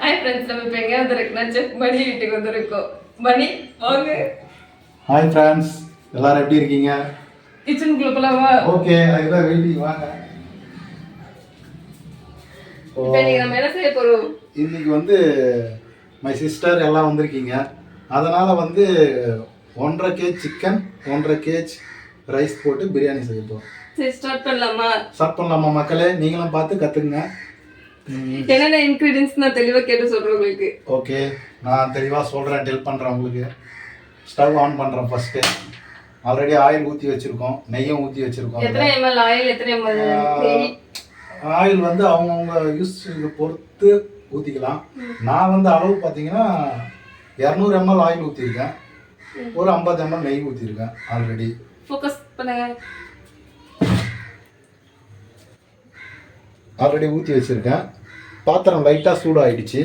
Hi friends, நம்ம இப்போ எங்கே வந்திருக்குன்னா செஃப் மணி வீட்டுக்கு வந்திருக்கோம். மணி வாங்க. ஹாய் ஃப்ரெண்ட்ஸ், எல்லாரும் எப்படி இருக்கீங்க? கிச்சனுக்குள்ள போலாமா? ஓகே, அதுதான் வெயிட்டிங். வாங்க. இப்போ நீங்க நம்ம என்ன செய்ய போறோம்? இன்னைக்கு வந்து மை சிஸ்டர் எல்லாம் வந்திருக்கீங்க. அதனால வந்து 1.5 kg சிக்கன் 1.5 kg ரைஸ் போட்டு பிரியாணி செய்ய போறோம். சரி, ஸ்டார்ட் பண்ணலாமா? ஸ்டார்ட் பண்ணலாமா மக்களே? நீங்களும் பார்த்து கற்றுக்குங்க. என்னென்ன இன்க்ரீடியன்ஸ் நான் தெளிவாக கேட்டு சொல்கிறேன் உங்களுக்கு. ஓகே, நான் தெளிவாக சொல்கிறேன், டெல் பண்ணுறேன் உங்களுக்கு. ஸ்டவ் ஆன் பண்ணுறேன் ஃபஸ்ட்டு. ஆல்ரெடி ஆயில் ஊற்றி வச்சுருக்கோம், நெய்யும் ஊற்றி வச்சுருக்கோம். எத்தனை ml ஆயில், எத்தனை ml நெய்? ஆயில் வந்து அவங்கவுங்க யூஸ் பொறுத்து ஊற்றிக்கலாம். நான் வந்து அளவு பார்த்தீங்கன்னா 200 ml ஆயில் ஊற்றிருக்கேன், ஒரு 50 ml நெய் ஊற்றிருக்கேன் ஆல்ரெடி. ஃபோக்கஸ் பண்ணுங்க. ஆல்ரெடி ஊற்றி வச்சுருக்கேன். பாத்திரம் லைட்டாக சூடாகிடுச்சு.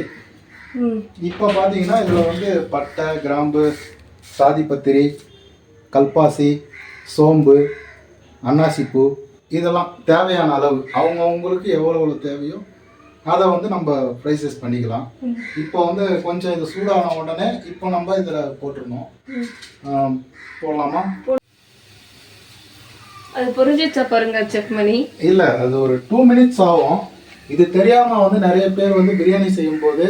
இப்போ பார்த்தீங்கன்னா இதில் வந்து பட்டை, கிராம்பு, சாதிப்பத்திரி, கல்பாசி, சோம்பு, அன்னாசிப்பூ இதெல்லாம் தேவையான அளவு அவங்கவுங்களுக்கு எவ்வளோ தேவையோ அதை வந்து நம்ம ப்ரைஸஸ் பண்ணிக்கலாம். இப்போ வந்து கொஞ்சம் இது சூடான உடனே இப்போ நம்ம இதில் போட்டுருணும். போடலாமா? அது புரிஞ்சிச்சா பாருங்க செக் மணி. இல்லை, அது ஒரு 2 minutes ஆகும். இது தெரியாமல் வந்து நிறைய பேர் வந்து பிரியாணி செய்யும்போது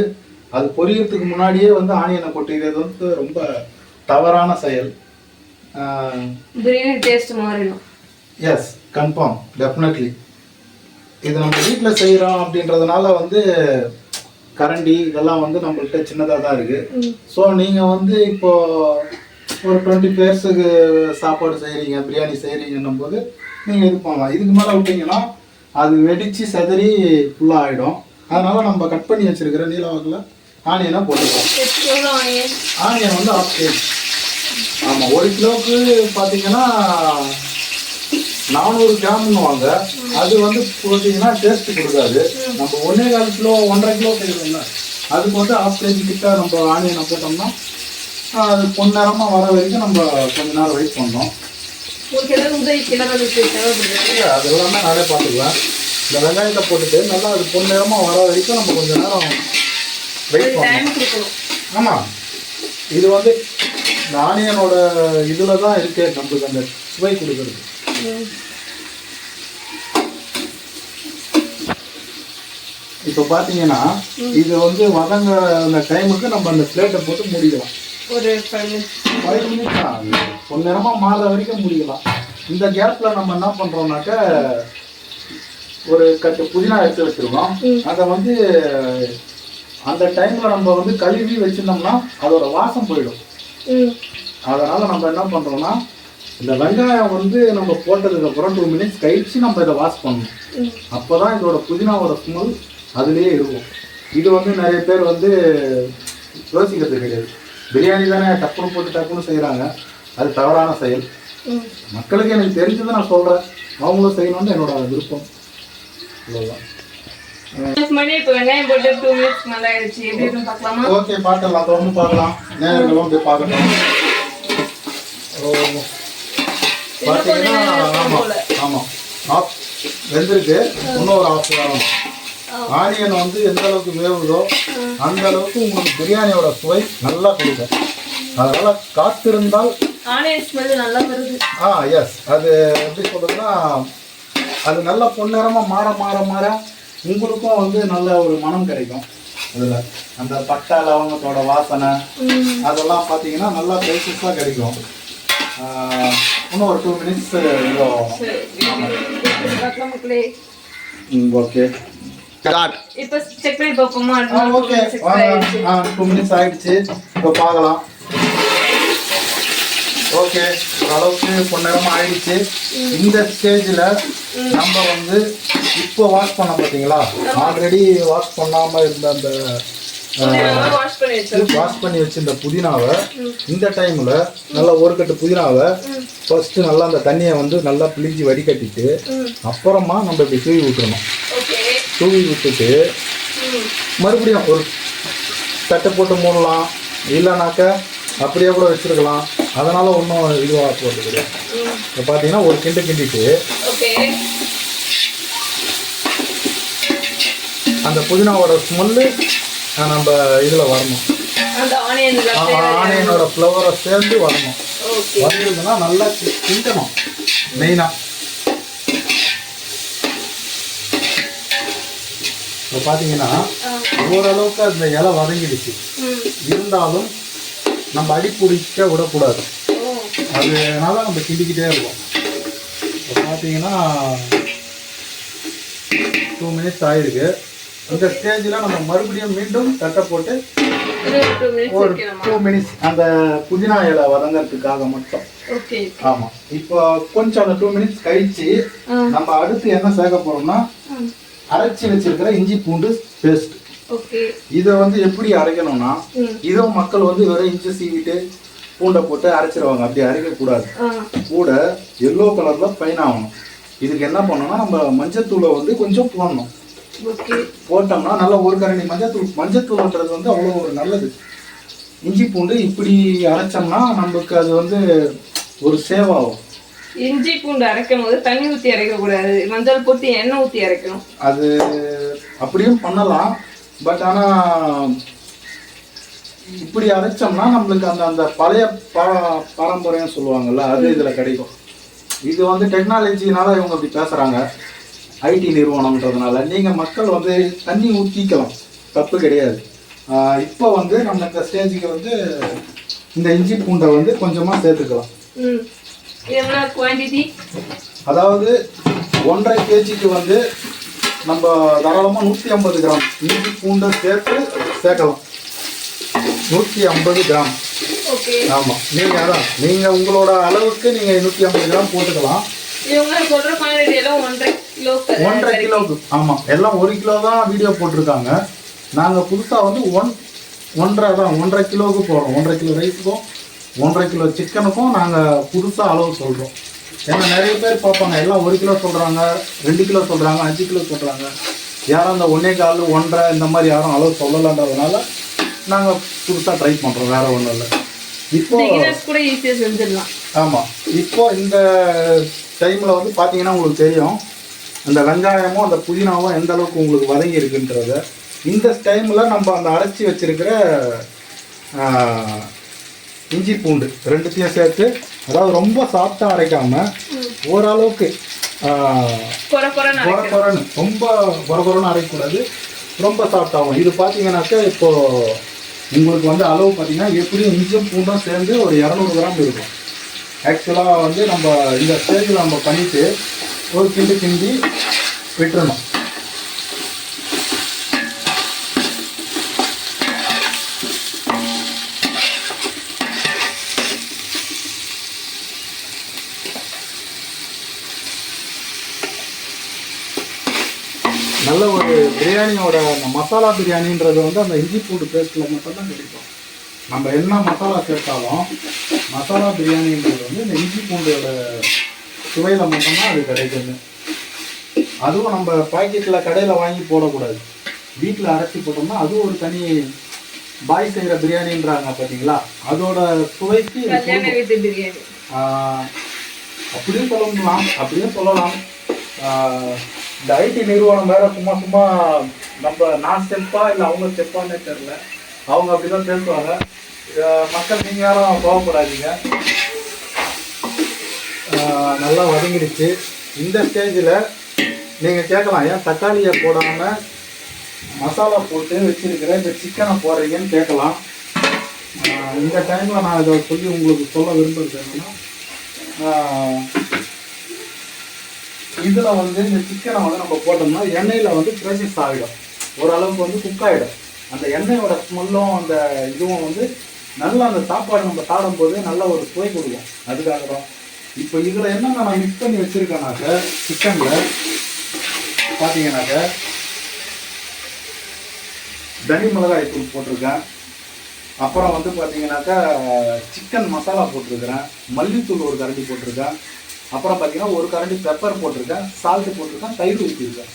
அது பொரியறதுக்கு முன்னாடியே வந்து ஆனியனை கொட்டிக்கிறது வந்து ரொம்ப தவறான செயல். பிரியாணி டேஸ்ட் மாறிடும். Yes, confirm, definitely. இது நம்ம வீட்டில் செய்கிறோம் அப்படின்றதுனால வந்து கரண்டி இதெல்லாம் வந்து நம்மள்கிட்ட சின்னதாக தான் இருக்குது. ஸோ நீங்கள் வந்து இப்போது ஒரு 20 பேர்ஸுக்கு சாப்பாடு செய்கிறீங்க, பிரியாணி செய்கிறீங்கன்னும் போது நீங்கள் இது பண்ணலாம். இதுக்கு மேலே விட்டிங்கன்னா அது வெடித்து செதறி ஃபுல்லாக ஆகிடும். அதனால் நம்ம கட் பண்ணி வச்சுருக்கிற நீலவாக்கில் ஆனியனை போட்டுக்கலாம். ஆனியன் வந்து 1/2 kg. ஆமாம், 1 கிலோவுக்கு பார்த்தீங்கன்னா 400 கிராம்னுவாங்க. அது வந்து போட்டிங்கன்னா டேஸ்ட்டு கொடுக்காது. நம்ம 1.25 கிலோ 1.5 கிலோ செய்கிறோம்ல, அதுக்கு வந்து 1/2 kg கிட்ட நம்ம ஆனியனை போட்டோம்னா அது பொன்னேரமாக வர வரைக்கும் நம்ம கொஞ்ச நேரம் வெயிட் பண்ணோம். அது எல்லாமே நிறைய பார்த்துக்கலாம். இந்த வெங்காயத்தை போட்டுட்டு நல்லா அது பொன்னேரமாக வர வரைக்கும் நம்ம கொஞ்சம் நேரம் வெயிட் பண்ணணும். ஆமாம், இது வந்து இந்த ஆனியனோட இதில் தான் இருக்கு நம்மளுக்கு அந்த சுவை கொடுக்குறது. இப்போ பார்த்தீங்கன்னா இது வந்து வதங்க அந்த டைமுக்கு நம்ம அந்த பிளேட்டை போட்டு மூடிக்கலாம். ஒரு 5 minutes தான், பொன்னேரமாக மாற வரைக்கும் முடிக்கலாம். இந்த கேப்பில் நம்ம என்ன பண்ணுறோம்னாக்க ஒரு கட்டு புதினா எடுத்து வச்சுருக்கோம். அதை வந்து அந்த டைமில் நம்ம வந்து கழுவி வச்சுருந்தோம்னா அதோட வாசம் போயிடும். அதனால் நம்ம என்ன பண்ணுறோம்னா இந்த வெங்காயம் வந்து நம்ம போட்டதுக்கப்புறம் 2 minutes கழித்து நம்ம இதை வாஷ் பண்ணணும். அப்போ தான் இதோட புதினாவோட ஸ்மெல் அதுலேயே இருக்கும். இது வந்து நிறைய பேர் வந்து யோசிக்கிறது கிடையாது. பிரியாணி தானே டப்புன்னு போட்டு டப்புன்னு செய்கிறாங்க, அது தவறான செயல். மக்களுக்கு எனக்கு தெரிஞ்சதை நான் சொல்கிறேன், அவங்களும் செய்யணும்னு என்னோட விருப்பம். அவ்வளோதான். ஓகே, பார்க்கலாம், தொடர்ந்து பார்க்கலாம். நேரங்களும் அப்படியே பார்க்கணும். பார்த்தீங்கன்னா ஆமாம் ஆமாம், ஆஃப் வெந்திருக்கு. இன்னும் ஒரு ஆஃப் வரும். ஆனியன் வந்து எந்த அளவுக்கு வேவுதோ அந்த அளவுக்கு உங்களுக்கு பிரியாணியோட சுவை நல்லா கொடுக்கும். அதனால காத்திருந்தால் ஆனியன் ஸ்மெல் நல்லா வருது. எஸ், அது எப்படி சொல்றதுன்னா அது நல்லா பொன்னேரமாக மாற மாற மாற உங்களுக்கும் வந்து நல்ல ஒரு மனம் கிடைக்கும். அதில் அந்த பட்டை லவங்கத்தோட வாசனை அதெல்லாம் பார்த்தீங்கன்னா நல்லா ப்ரைஸஸாக கிடைக்கும். இன்னும் ஒரு 2 minutes ஓகே. இப்போ செக் பண்ணி பார்ப்போமா? ஓகே, 2 minutes ஆயிடுச்சு. இப்போ பார்க்கலாம். ஓகே, ஓரளவுக்கு பொன்னேரமாக ஆயிடுச்சு. இந்த ஸ்டேஜில் நம்ம வந்து இப்போ வாஷ் பண்ண பார்த்தீங்களா, ஆல்ரெடி வாஷ் பண்ணாமல் இருந்த அந்த வாஷ் பண்ணி வச்சிருந்த புதினாவை இந்த டைமில் நல்லா ஒரு கட்டு புதினாவை ஃபர்ஸ்ட்டு நல்லா அந்த தண்ணியை வந்து நல்லா பிழிஞ்சி வடிகட்டிட்டு அப்புறமா நம்ம இப்படி தூவி விட்டுறணும். தூவி விட்டுட்டு மறுபடியும் ஒரு தட்டை போட்டு மூடலாம், இல்லைனாக்க அப்படியே கூட வச்சுருக்கலாம். அதனால் ஒன்றும் இதுவாக போகிறது கிடையாது. இப்போ பார்த்தீங்கன்னா ஒரு கிண்டிட்டு அந்த புதினாவோட ஸ்மெல்லு நம்ம இதில் வரணும். அந்த ஆனியனோட ஃப்ளவரை சேர்ந்து வரணும். வந்ததுன்னா நல்லா கிண்டணும் மெயினாக. இப்போ பார்த்தீங்கன்னா ஓரளவுக்கு அந்த இலை வதங்கிடுச்சு. இருந்தாலும் நம்ம அடி பிடிக்க விடக்கூடாது. அதனால நம்ம கிண்டிக்கிட்டே இருக்கோம். இப்போ பார்த்தீங்கன்னா 2 மினிட்ஸ் ஆயிருக்கு. இந்த ஸ்டேஜில் நம்ம மறுபடியும் மீண்டும் தட்டை போட்டு ஒரு 2 மினிட்ஸ் அந்த புதினா இலை வதங்கிறதுக்காக மட்டும். ஆமாம். இப்போ கொஞ்சம் அந்த 2 மினிட்ஸ் கழிச்சு நம்ம அடுத்து என்ன சேர்க்க போறோம்னா அரைச்சி வச்சிருக்கிற இஞ்சி பூண்டு பேஸ்ட். இதை வந்து எப்படி அரைக்கணும்னா இதுவும் மக்கள் வந்து வெறும் இஞ்சி சீவிட்டு பூண்டை போட்டு அரைச்சிருவாங்க. அப்படி அரைக்கக்கூடாது. கூட எல்லோ கலர்ல பைன் ஆகணும். இதுக்கு என்ன பண்ணணும்னா நம்ம மஞ்சத்தூளை வந்து கொஞ்சம் போடணும். போட்டோம்னா நல்லா ஒரு கரண்டி மஞ்சத்தூள்ன்றது வந்து அவ்வளோ ஒரு நல்லது. இஞ்சி பூண்டு இப்படி அரைச்சோம்னா நமக்கு அது வந்து ஒரு சேவ் ஆகும். இஞ்சி பூண்டு அரைக்கும் போது தண்ணி ஊற்றி அரைக்க கூடாது, மஞ்சள் போட்டு எண்ணெய் ஊற்றி அரைக்கணும். அது அப்படியும் பண்ணலாம். பட் ஆனால் இப்படி அரைச்சோம்னா நம்மளுக்கு அந்த அந்த பழைய பாரம்பரியம் சொல்லுவாங்கல்ல, அது இதில் கிடைக்கும். இது வந்து டெக்னாலஜினால இவங்க இப்படி பேசுகிறாங்க, ஐடி நிறுவனம்ன்றதுனால. நீங்கள் மக்கள் வந்து தண்ணி ஊற்றிக்கலாம், தப்பு கிடையாது. இப்போ வந்து நம்ம இந்த ஸ்டேஜுக்கு வந்து இந்த இஞ்சி பூண்டை வந்து கொஞ்சமாக சேர்த்துக்கலாம். அதாவது 1.5 kgக்கு வந்து நம்ம தாராளமாக 150 கிராம் இஞ்சி பூண்டை சேர்க்கலாம். 150 கிராம். ஆமாம். நீங்கள் அதான் நீங்கள் உங்களோட அளவுக்கு நீங்கள் 150 கிராம் போட்டுக்கலாம். 1.5 கிலோவுக்கு. ஆமாம், எல்லாம் 1 கிலோ தான் வீடியோ போட்டிருக்காங்க. நாங்கள் புதுசாக வந்து 1.5 கிலோவுக்கு போடுறோம். 1.5 கிலோ ரைஸுக்கும் 1.5 கிலோ சிக்கனுக்கும் நாங்கள் புதுசாக அளவு சொல்கிறோம். ஏன்னா நிறைய பேர் பார்ப்பாங்க, எல்லாம் 1 கிலோ சொல்கிறாங்க, 2 கிலோ சொல்கிறாங்க, 5 கிலோ சொல்கிறாங்க. யாரும் அந்த 1.25 1.5 இந்த மாதிரி யாரும் அளவு சொல்லலைன்றதுனால நாங்கள் புதுசாக ட்ரை பண்ணுறோம். வேறு ஒன்றும் இல்லை. இப்போ கூட ஈஸியாக செஞ்சிடலாம். ஆமாம். இப்போ இந்த டைமில் வந்து பார்த்தீங்கன்னா உங்களுக்கு தெரியும் அந்த வெங்காயமும் அந்த புதினாவும் எந்த அளவுக்கு உங்களுக்கு வதங்கி இருக்குன்றத. இந்த டைமில் நம்ம அந்த அரைச்சி வச்சிருக்கிற இஞ்சி பூண்டு ரெண்டுத்தையும் சேர்த்து, அதாவது ரொம்ப சாஃப்டாக அரைக்காமல் ஓரளவுக்கு கொரன்னு, ரொம்ப கொரன்னு அரைக்கக்கூடாது, ரொம்ப சாஃப்டாகும். இது பார்த்தீங்கன்னாக்கா இப்போது உங்களுக்கு வந்து அளவு பார்த்தீங்கன்னா எப்படியும் இஞ்சும் பூண்டும் சேர்ந்து ஒரு 200 கிராம் இருக்கும். ஆக்சுவலாக வந்து நம்ம இந்த ஸ்டேஜில் நம்ம பண்ணிவிட்டு ஒரு கிண்டி விட்டுறணும். நல்ல ஒரு பிரியாணியோட அந்த மசாலா பிரியாணின்றது வந்து அந்த இஞ்சி பூண்டு பேஸ்ட்டில் மட்டும்தான் கிடைக்கும். நம்ம என்ன மசாலா சேர்த்தாலும் மசாலா பிரியாணின்றது வந்து இந்த இஞ்சி பூண்டோட சுவையில் மட்டும்தான் அது கிடைக்குது. அதுவும் நம்ம பாக்கெட்டில் கடையில் வாங்கி போடக்கூடாது. வீட்டில் அரைச்சி போட்டோம்னா அது ஒரு தனி பாய் செய்கிற பிரியாணின்றாங்க பார்த்தீங்களா, அதோட சுவைக்கு அப்படியும் சொல்லலாம். இந்த ஐடி நிறுவனம் வேற சும்மா நான் செப்பா இல்லை அவங்க செப்பானே தெரியல, அவங்க அப்படிதான் பேசுவாங்க. மக்கள் நீங்கள் யாரும் கோவப்படாதீங்க. நல்லா வதங்கிடுச்சு. இந்த ஸ்டேஜில் நீங்கள் கேட்கலாம், ஏன் தக்காளியை போடாமல் மசாலா போட்டு வச்சிருக்கிற இந்த சிக்கனை போடுறீங்கன்னு கேட்கலாம். இந்த டைமில் நான் இதை சொல்லி உங்களுக்கு சொல்ல விரும்புகிறது என்னன்னா, இதில் வந்து இந்த சிக்கனை வந்து நம்ம போட்டோம்னா எண்ணெயில் வந்து ப்ரெஷஸ் ஆகிடும், ஓரளவுக்கு வந்து குக் ஆகிடும். அந்த எண்ணெயோட ஸ்மெல்லும் அந்த இதுவும் வந்து நல்லா அந்த சாப்பாடு நம்ம சாப்பிடும்போது நல்ல ஒரு சுவை கொடுக்கும். அதுக்காக தான். இப்போ இதில் என்னென்ன நான் மிக்ஸ் பண்ணி வச்சுருக்கேனாக்க, சிக்கனில் பார்த்தீங்கன்னாக்க தனி மிளகாய் தூள் போட்டிருக்கேன். அப்புறம் வந்து பார்த்தீங்கன்னாக்கா சிக்கன் மசாலா போட்டிருக்கிறேன், மல்லித்தூள் ஒரு கரண்டி போட்டிருக்கேன், அப்புறம் பார்த்தீங்கன்னா ஒரு கரண்டி பெப்பர் போட்டிருக்கேன், சால்ட்டு போட்டிருக்கேன், தயிர் ஊற்றிருக்கேன்.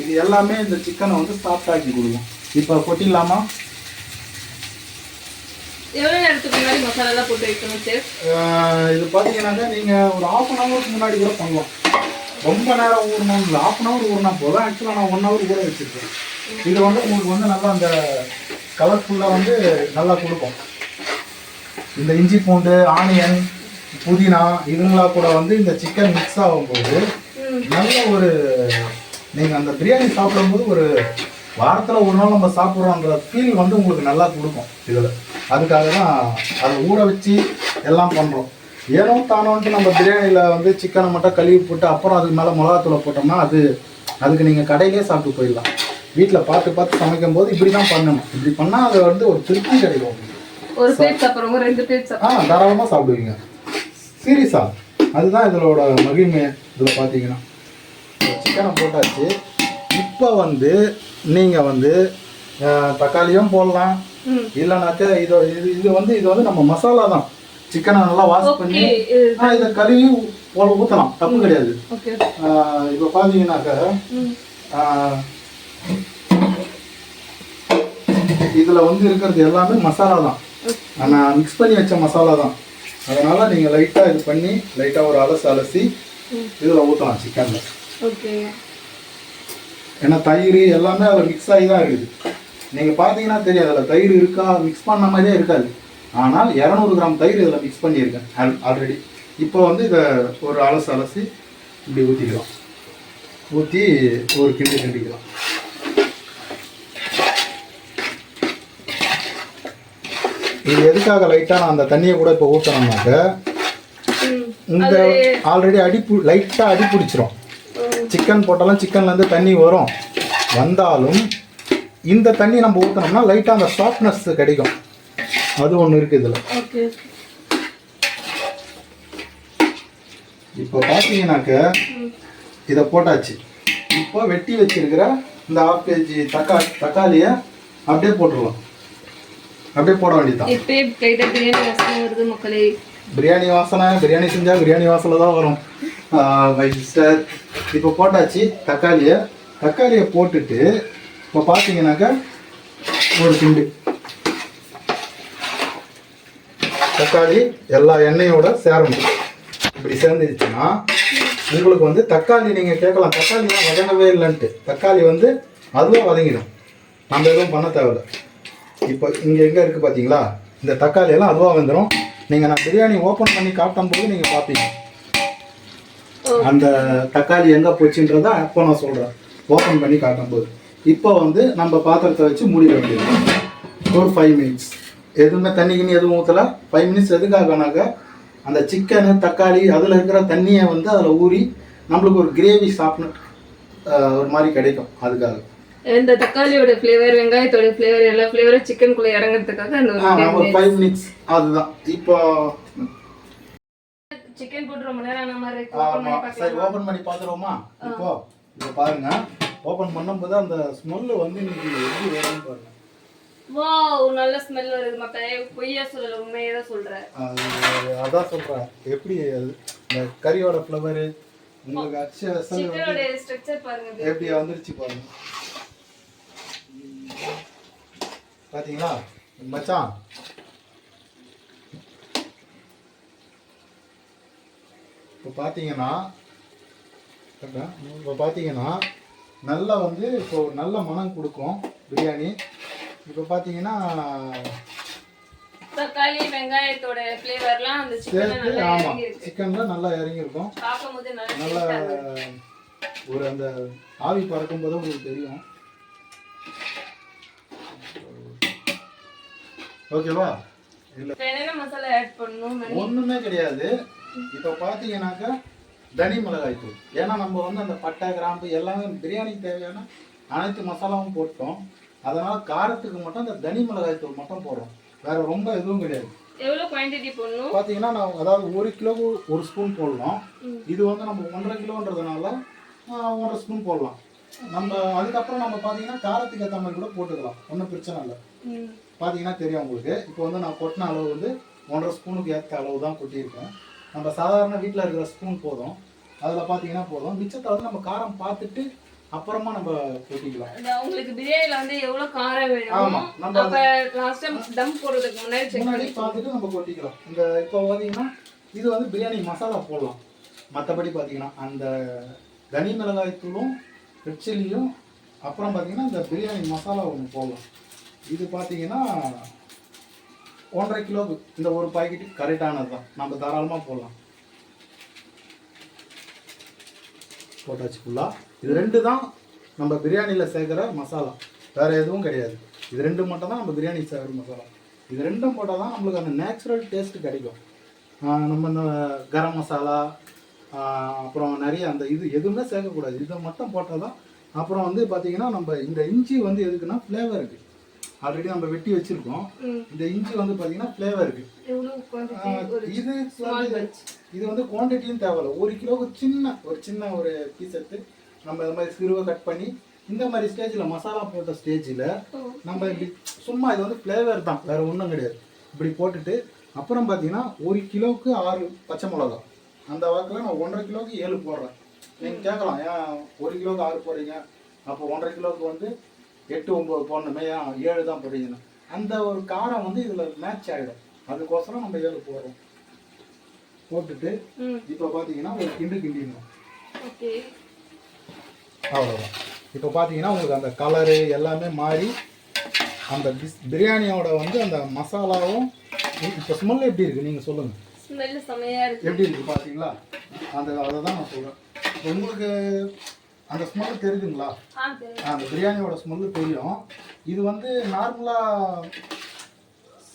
இது எல்லாமே இந்த சிக்கனை வந்து சாஃப்டாக்கி கொடுக்கும். இப்போ கொட்டிடலாமா? எவ்வளோ நேரத்துக்கு முன்னாடி மசாலாலாம் போட்டு வைக்கணும் சார்? இது பார்த்தீங்கன்னாக்கா நீங்கள் ஒரு 1/2 ஹவருக்கு முன்னாடி கூட பண்ணலாம். ரொம்ப நேரம் ஊறணும் இல்லை, 1/2 ஹவர் ஊறினா போதும். ஆக்சுவலாக நான் 1 ஹவர் கூட வச்சுருக்கேன். இது வந்து உங்களுக்கு வந்து நல்லா அந்த கலர்ஃபுல்லாக வந்து நல்லா கொடுக்கும். இந்த இஞ்சி பூண்டு ஆனியன் புதினா இதுங்களா கூட வந்து இந்த சிக்கன் மிக்ஸ் ஆகும்போது நல்ல ஒரு நீங்கள் அந்த பிரியாணி சாப்பிடும்போது ஒரு வாரத்தில் ஒரு நாள் நம்ம சாப்பிட்றோன்ற ஃபீல் வந்து உங்களுக்கு நல்லா கொடுக்கும் இதில். அதுக்காக தான் அதை ஊற வச்சு எல்லாம் பண்ணுறோம். ஏனோ தானோன்ட்டு நம்ம பிரியாணியில் வந்து சிக்கனை மட்டும் கழுவி போட்டு அப்புறம் அதுக்கு மேலே மிளகாத்தூளை போட்டோம்னா அதுக்கு நீங்கள் கடையிலே சாப்பிட்டு போயிடலாம். வீட்டில் பார்த்து சமைக்கும் போது இப்படி தான் பண்ணணும். இப்படி பண்ணால் அது வந்து ஒரு திருப்தி கிடைக்கும். ஒரு பிளேட் சாப்பிட்றவங்க 2 பிளேட் சாப்பிடுவாங்க. தாராளமாக சாப்பிடுவீங்க. சீரியஸா அதுதான் இதோட மகிமை. இதில் பார்த்தீங்கன்னா சிக்கனை போட்டாச்சு. இப்போ வந்து நீங்கள் வந்து தக்காளியும் போடலாம், இல்லைனாக்கா இது வந்து நம்ம மசாலா தான். சிக்கனை நல்லா வாஷ் பண்ணி இதை கழுவி ஊற்றலாம், தப்பு கிடையாது. இப்போ பார்த்தீங்கன்னாக்கா இதில் வந்து இருக்கிறது எல்லாமே மசாலா தான். நான் மிக்ஸ் பண்ணி வச்ச மசாலா தான். அதனால் நீங்கள் லைட்டாக இது பண்ணி லைட்டாக ஒரு அலசி இதில் ஊற்றலாம் சிக்கனில். ஏன்னா தயிர் எல்லாமே அதில் மிக்ஸ் ஆகி தான் இருக்குது. நீங்கள் பார்த்தீங்கன்னா தெரியும் அதில் தயிர் இருக்கா, மிக்ஸ் பண்ண மாதிரியே இருக்காது. ஆனால் 200 கிராம் தயிர் இதில் மிக்ஸ் பண்ணியிருக்கேன் ஆல்ரெடி. இப்போ வந்து இதை ஒரு அலசி இப்படி ஊற்றிக்கலாம். ஊற்றி ஒரு கிண்டிக்கலாம். இது எதுக்காக லைட்டாக நான் அந்த தண்ணியை கூட இப்போ ஊற்றணும்னாக்க இந்த ஆல்ரெடி லைட்டாக அடி பிடிச்சிரும். சிக்கன் போட்டாலும் சிக்கன்லேருந்து தண்ணி வந்தாலும் இந்த தண்ணி நம்ம ஊற்றினோம்னா லைட்டாக அந்த சாஃப்ட்னஸ் கிடைக்கும். அது ஒன்று இருக்குது இதில். இப்போ பார்த்தீங்கன்னாக்க இதை போட்டாச்சு. இப்போ வெட்டி வச்சிருக்கிற இந்த 1/2 கேஜி தக்காளியை அப்படியே போட்டுருவோம். அப்படியே போட வேண்டியதான். பிரியாணி வாசனை பிரியாணி செஞ்சால் பிரியாணி வாசனை தான் வரும் மை சிஸ்டர். இப்போ போட்டாச்சு தக்காளியை போட்டுட்டு இப்போ பார்த்தீங்கன்னாக்கா ஒரு கிண்டு தக்காளி எல்லா எண்ணெயோட சேரணும். இப்படி சேர்ந்துச்சுன்னா உங்களுக்கு வந்து தக்காளி நீங்கள் கேட்கலாம், தக்காளிலாம் வதங்கவே இல்லைன்ட்டு. தக்காளி வந்து அதுவும் வதங்கிடும், நம்ம எதுவும் பண்ண தேவையில்லை. இப்போ இங்கே எங்கே இருக்குது பார்த்தீங்களா, இந்த தக்காளியெல்லாம் அதுவாக வந்துடும். நீங்கள் நான் பிரியாணி ஓப்பன் பண்ணி காட்டும் போது நீங்கள் பார்ப்பீங்க அந்த தக்காளி எங்கே போச்சுன்றதை அப்போ நான் சொல்கிறேன் ஓப்பன் பண்ணி காட்டும் போது. இப்போ வந்து நம்ம பாத்திரத்தை வச்சு மூடிட வேண்டியது ஒரு 5 மினிட்ஸ். எதுவுமே தண்ணிக்குன்னு எதுவும் ஊற்றலை. 5 மினிட்ஸ் எதுக்காகனாக்க அந்த சிக்கனு தக்காளி அதில் இருக்கிற தண்ணியை வந்து அதில் ஊறி நம்மளுக்கு ஒரு கிரேவி சாப்பிட்ணும் ஒரு மாதிரி கிடைக்கும். அதுக்காக இந்த தக்காளியோட ஃப்ளேவர் வெங்காயத்தோட ஃப்ளேவர் எல்லா ஃப்ளேவரும் சிக்கனுக்குள்ள இறங்குறதுக்காக அந்த ஒரு 5 மினிட்ஸ் அதுதான். இப்போ சிக்கன் போட்டு ரொம்ப நேரம் ஆன மாதிரி இருக்கு. சரி ஓபன் பண்ணி பார்த்துருவோமா? இப்போ பாருங்க, ஓபன் பண்ணும்போது அந்த ஸ்மெல் வந்து இன்னைக்கு எப்படி வரும்னு பாருங்க. வாவ், நல்ல ஸ்மெல் வருது. மக்களே பொய்யா சொல்லல, உண்மையே தான் சொல்றேன். அதான் சொல்றேன். எப்படி இந்த கறியோட ஃப்ளவர் உங்களுக்கு சிக்கனோட ஸ்ட்ரக்சர் பாருங்க எப்படி வந்துருச்சு பாருங்க. பாத்தீங்களா மச்சான்? இப்போ பார்த்தீங்கன்னா நல்லா வந்து இப்போ நல்ல மனம் கொடுக்கும் பிரியாணி. இப்போ பார்த்தீங்கன்னா தக்காளி வெங்காயத்தோட ஃப்ளேவர்லாம் அந்த சிக்கன்ல நல்லா இறங்கியிருக்கும். பார்க்கும்போது நல்லா ஒரு அந்த ஆவி பறக்கும் போது உங்களுக்கு தெரியும். ஓகேவா? இல்ல என்னென்ன மசாலா ஆட் பண்ணனும்? ஒண்ணுமே கிடையாது. இப்போ பாத்தீங்கன்னாக்கா தனி மிளகாய் தூள். ஏன்னா நம்ம வந்து அந்த பட்டை கிராம்பு எல்லாமே பிரியாணிக்கு தேவையான அனைத்து மசாலாவும் போட்டோம். அதனால காரத்துக்கு மட்டும் அந்த தனி மிளகாய் தூள் மட்டும் போடுறோம். வேற ரொம்ப எதுவும் கிடையாது. எவ்வளவு குவாண்டிட்டி போடணும் பாத்தீங்கன்னா நான் அதாவது 1 கிலோக்கு 1 ஸ்பூன் போடலாம். இது வந்து நம்ம 1.5 கிலோன்றதுனால 1.5 ஸ்பூன் போடலாம். நம்ம அதுக்கப்புறம் நம்ம பாத்தீங்கன்னா காரத்துக்கு ஏற்ற மாதிரி கூட போட்டுக்கலாம், ஒன்றும் பிரச்சனை இல்லை. பார்த்தீங்கன்னா தெரியும் உங்களுக்கு. இப்போ வந்து நான் கொட்டின அளவு வந்து 1.5 ஸ்பூனுக்கு ஏற்ற அளவு தான் கொட்டியிருக்கேன். நம்ம சாதாரண வீட்டில் இருக்கிற ஸ்பூன் போதும், அதில் பார்த்தீங்கன்னா போதும். மிச்சத்தை வந்து நம்ம காரம் பார்த்துட்டு அப்புறமா நம்ம கொட்டிக்கலாம். உங்களுக்கு பிரியாணியில் வந்து எவ்வளோ காரம் வேணும்? ஆமாம், நம்ம லாஸ்ட் டைம் தம் போடுறதுக்கு முன்னாடி பார்த்துட்டு நம்ம கொட்டிக்கலாம். இந்த இப்போ பார்த்தீங்கன்னா இது வந்து பிரியாணி மசாலா போடலாம். மற்றபடி பார்த்தீங்கன்னா அந்த தனி மிளகாய் தூளும் ரெட் சில்லியும் அப்புறம் பார்த்தீங்கன்னா இந்த பிரியாணி மசாலா ஒன்று போடலாம். இது பார்த்தீங்கன்னா 1.5 கிலோவுக்கு இந்த ஒரு பாக்கெட்டு கரெக்டானது தான். நம்ம தாராளமாக போடலாம். போட்டாச்சு ஃபுல்லாக. இது 2 தான் நம்ம பிரியாணியில் சேர்க்குற மசாலா, வேறு எதுவும் கிடையாது. இது 2 மட்டும் தான் நம்ம பிரியாணி சேர்க்குற மசாலா. இது 2ம் போட்டால் தான் நம்மளுக்கு அந்த நேச்சுரல் டேஸ்ட்டு கிடைக்கும். நம்ம இந்த கரம் மசாலா அப்புறம் நிறைய அந்த இது எதுவுமே சேர்க்கக்கூடாது. இதை மட்டும் போட்டால் தான். அப்புறம் வந்து பார்த்தீங்கன்னா நம்ம இந்த இஞ்சி வந்து எதுக்குன்னா ஃப்ளேவருக்கு. ஆல்ரெடி நம்ம வெட்டி வச்சுருக்கோம். இந்த இஞ்சி வந்து பார்த்தீங்கன்னா ஃப்ளேவருக்கு. இது வந்து குவான்டிட்டியும் தேவையில்லை. 1 கிலோவுக்கு ஒரு சின்ன ஒரு பீஸ் எடுத்து நம்ம இந்த மாதிரி சிறுவை கட் பண்ணி இந்த மாதிரி ஸ்டேஜில் மசாலா போட்ட ஸ்டேஜில் நம்ம இப்படி சும்மா இது வந்து ஃப்ளேவர் தான், வேறு ஒன்றும் கிடையாது. இப்படி போட்டுட்டு அப்புறம் பார்த்தீங்கன்னா 1 கிலோவுக்கு 6 பச்சை மிளகா. அந்த வாக்கில் நான் 1.5 கிலோவுக்கு 7 போடுறேன். நீங்கள் கேட்கலாம், ஏன் 1 கிலோவுக்கு 6 போடுறீங்க, அப்போ 1.5 கிலோவுக்கு வந்து 8, 9 போடணுமே, ஏன் 7 தான் போடுறீங்கன்னு. அந்த ஒரு காரம் வந்து இதில் மேட்ச் ஆகிடும். அதுக்கோசரம் நம்ம 7 போடுறோம். போட்டுட்டு இப்போ பார்த்தீங்கன்னா ஒரு கிண்டிடணும். அவ்வளோதான். இப்போ பார்த்தீங்கன்னா உங்களுக்கு அந்த கலரு எல்லாமே மாறி அந்த பிரியாணியோட வந்து அந்த மசாலாவும் இப்போ ஸ்மெல் எப்படி இருக்குது நீங்கள் சொல்லுங்கள். ஸ்மெல் செமையாக இருக்குது. எப்படி இருக்குது பார்த்தீங்களா? அதை தான் நான் சொல்கிறேன். உங்களுக்கு அந்த ஸ்மெல் தெரியுதுங்களா? அந்த பிரியாணியோட ஸ்மெல்லு தெரியும். இது வந்து நார்மலாக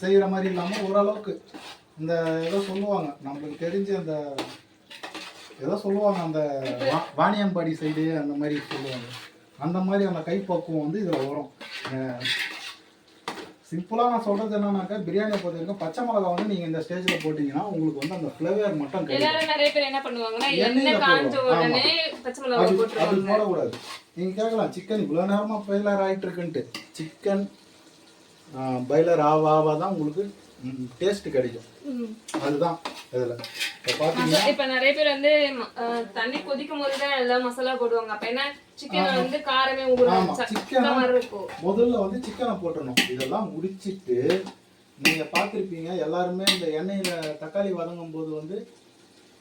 செய்கிற மாதிரி இல்லாமல் ஓரளவுக்கு இந்த ஏதோ சொல்லுவாங்க, நம்மளுக்கு தெரிஞ்சு அந்த ஏதோ சொல்லுவாங்க, அந்த வாணியம்பாடி சைடு அந்த மாதிரி சொல்லுவாங்க. அந்த மாதிரி அந்த கைப்பக்குவம் வந்து இதில் வரும். சிம்பிளாக நான் சொல்கிறது என்னன்னாக்கா, பிரியாணியை பொறுத்த வரைக்கும் பச்சை மிளகா வந்து நீங்கள் இந்த ஸ்டேஜில் போட்டிங்கன்னா உங்களுக்கு வந்து அந்த ஃப்ளேவர் மட்டும் கிடைக்கும். நிறைய பேர் என்ன பண்ணுவாங்கன்னா எண்ணெய் காஞ்ச உடனே பச்சை மிளகா போட்டுருவாங்க. அது போடக்கூடாது. நீங்கள் கேட்கலாம், சிக்கன் இவ்வளோ நேரமாக பாய்லர் ஆகிட்டு இருக்குன்ட்டு. சிக்கன் பாய்லர் ஆவா தான் உங்களுக்கு டேஸ்ட் கிடைக்கும். அதுதான் இதில் இப்ப நிறைய பேர் வந்து தண்ணி கொதிக்கும் போது தான் எல்லாம் மசாலா போடுவாங்க. அப்ப என்ன சிக்கன் வந்து காரமே முதல்ல வந்து சிக்கனை போட்டணும். இதெல்லாம் முடிச்சிட்டு நீங்க பார்த்துருப்பீங்க எல்லாருமே இந்த எண்ணெயில தக்காளி வதங்கும் போது வந்து